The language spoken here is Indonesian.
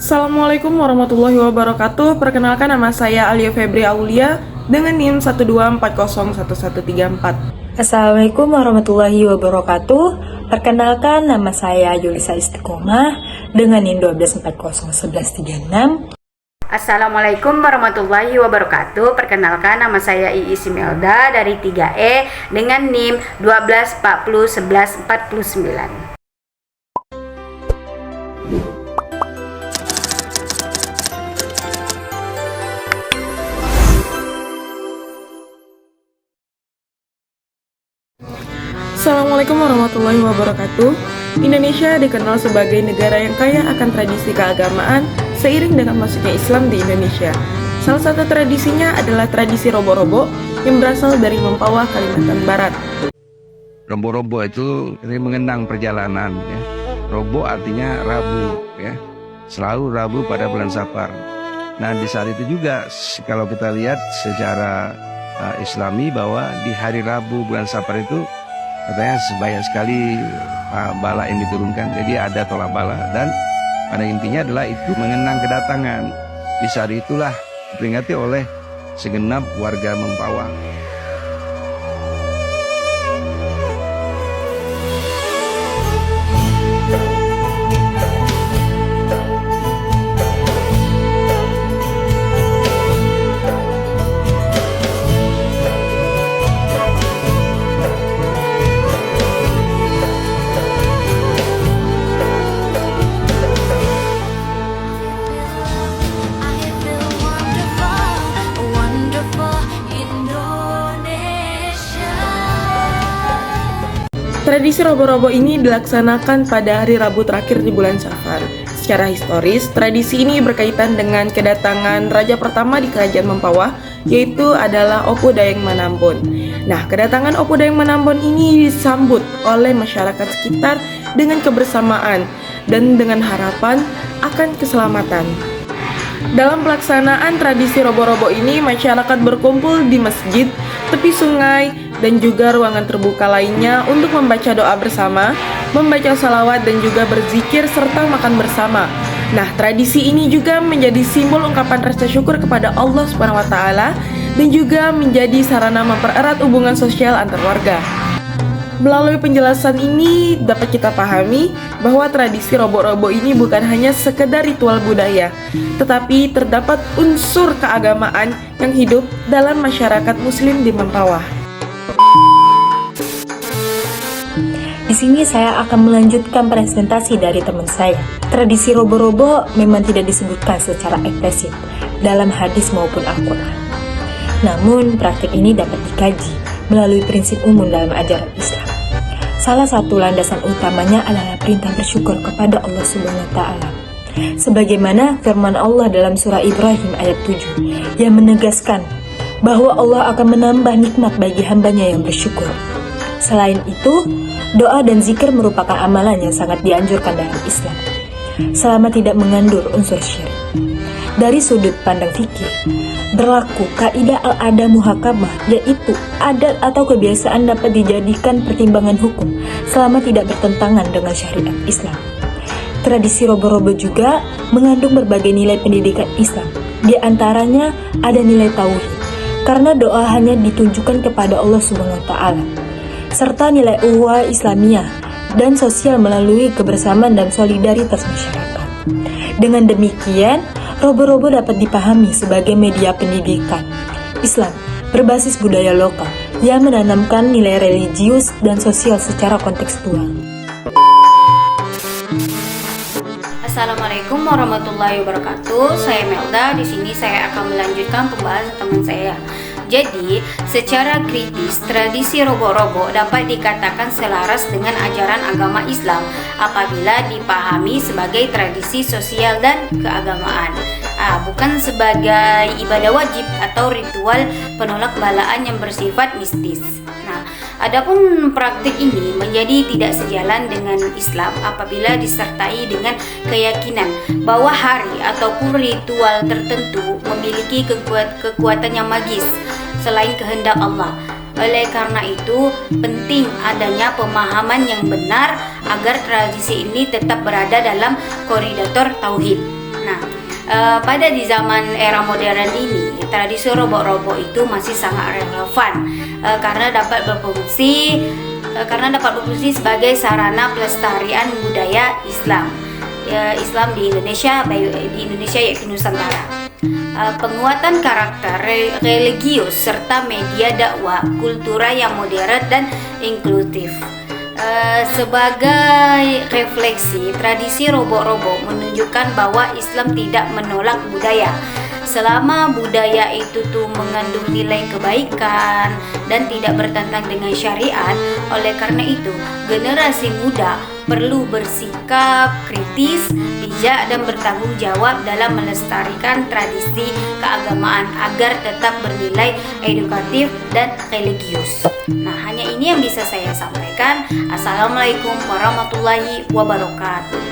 Assalamualaikum warahmatullahi wabarakatuh. Perkenalkan, nama saya Alia Febri Aulia dengan NIM 124011134. Assalamualaikum warahmatullahi wabarakatuh. Perkenalkan, nama saya Yulisa Istiqomah dengan NIM 124011136. Assalamualaikum warahmatullahi wabarakatuh. Perkenalkan, nama saya Iis Imelda dari 3E dengan NIM 12401149. Assalamualaikum warahmatullahi wabarakatuh. Indonesia dikenal sebagai negara yang kaya akan tradisi keagamaan seiring dengan masuknya Islam di Indonesia. Salah satu tradisinya adalah tradisi robo-robo yang berasal dari Mempawah, Kalimantan Barat. Robo-robo itu mengenang perjalanan, ya. Robo artinya Rabu, ya. Selalu Rabu pada bulan Safar. Nah, di saat itu juga kalau kita lihat secara Islami bahwa di hari Rabu bulan Safar itu katanya banyak sekali bala yang diturunkan. Jadi ada tolak bala, dan pada intinya adalah itu mengenang kedatangan. Di saat itulah diperingati oleh segenap warga Mempawah. Tradisi robo-robo ini dilaksanakan pada hari Rabu terakhir di bulan Safar. Secara historis, tradisi ini berkaitan dengan kedatangan raja pertama di kerajaan Mempawah, yaitu adalah Opu Dayeng Manambon. Nah, kedatangan Opu Dayeng Manambon ini disambut oleh masyarakat sekitar dengan kebersamaan dan dengan harapan akan keselamatan. Dalam pelaksanaan tradisi robo-robo ini, masyarakat berkumpul di masjid, tepi sungai, dan juga ruangan terbuka lainnya untuk membaca doa bersama, membaca salawat, dan juga berzikir serta makan bersama. Nah, tradisi ini juga menjadi simbol ungkapan rasa syukur kepada Allah SWT dan juga menjadi sarana mempererat hubungan sosial antar warga. Melalui penjelasan ini dapat kita pahami bahwa tradisi robo-robo ini bukan hanya sekedar ritual budaya, tetapi terdapat unsur keagamaan yang hidup dalam masyarakat muslim di Mempawah. Di sini saya akan melanjutkan presentasi dari teman saya. Tradisi robo-robo memang tidak disebutkan secara eksplisit dalam hadis maupun Al-Quran. Namun, praktik ini dapat dikaji melalui prinsip umum dalam ajaran Islam. Salah satu landasan utamanya adalah perintah bersyukur kepada Allah Subhanahu wa Ta'ala. Sebagaimana firman Allah dalam surah Ibrahim ayat 7 yang menegaskan bahwa Allah akan menambah nikmat bagi hambanya yang bersyukur. Selain itu, doa dan zikir merupakan amalan yang sangat dianjurkan dalam Islam, selama tidak mengandung unsur syirik. Dari sudut pandang fikih, berlaku kaidah al-ada muhakamah, yaitu adat atau kebiasaan dapat dijadikan pertimbangan hukum selama tidak bertentangan dengan syariat Islam. Tradisi robo-robo juga mengandung berbagai nilai pendidikan Islam. Di antaranya ada nilai tauhid, karena doa hanya ditunjukkan kepada Allah Subhanahu wa Ta'ala, serta nilai ukhuwah Islamiyah dan sosial melalui kebersamaan dan solidaritas masyarakat. Dengan demikian, robo-robo dapat dipahami sebagai media pendidikan Islam berbasis budaya lokal yang menanamkan nilai religius dan sosial secara kontekstual. Assalamualaikum warahmatullahi wabarakatuh. Saya Melda. Di sini saya akan melanjutkan pembahasan teman saya. Jadi, secara kritis, tradisi robo-robo dapat dikatakan selaras dengan ajaran agama Islam apabila dipahami sebagai tradisi sosial dan keagamaan, bukan sebagai ibadah wajib atau ritual penolak balaan yang bersifat mistis. Nah, adapun praktik ini menjadi tidak sejalan dengan Islam apabila disertai dengan keyakinan bahwa hari ataupun ritual tertentu memiliki kekuatan yang magis selain kehendak Allah. Oleh karena itu, penting adanya pemahaman yang benar agar tradisi ini tetap berada dalam koridor tauhid. Nah, pada di zaman era modern ini, tradisi robo-robo itu masih sangat relevan karena dapat berfungsi sebagai sarana pelestarian budaya Islam. Islam di Indonesia yaitu Nusantara. Penguatan karakter religius serta media dakwah kultural yang modern dan inklusif. Sebagai refleksi, tradisi robo-robo menunjukkan bahwa Islam tidak menolak budaya selama budaya itu mengandung nilai kebaikan dan tidak bertentangan dengan syariat. Oleh karena itu, generasi muda perlu bersikap kritis, bijak dan bertanggung jawab dalam melestarikan tradisi keagamaan agar tetap bernilai edukatif dan religius. Nah, hanya ini yang bisa saya sampaikan. Assalamualaikum warahmatullahi wabarakatuh.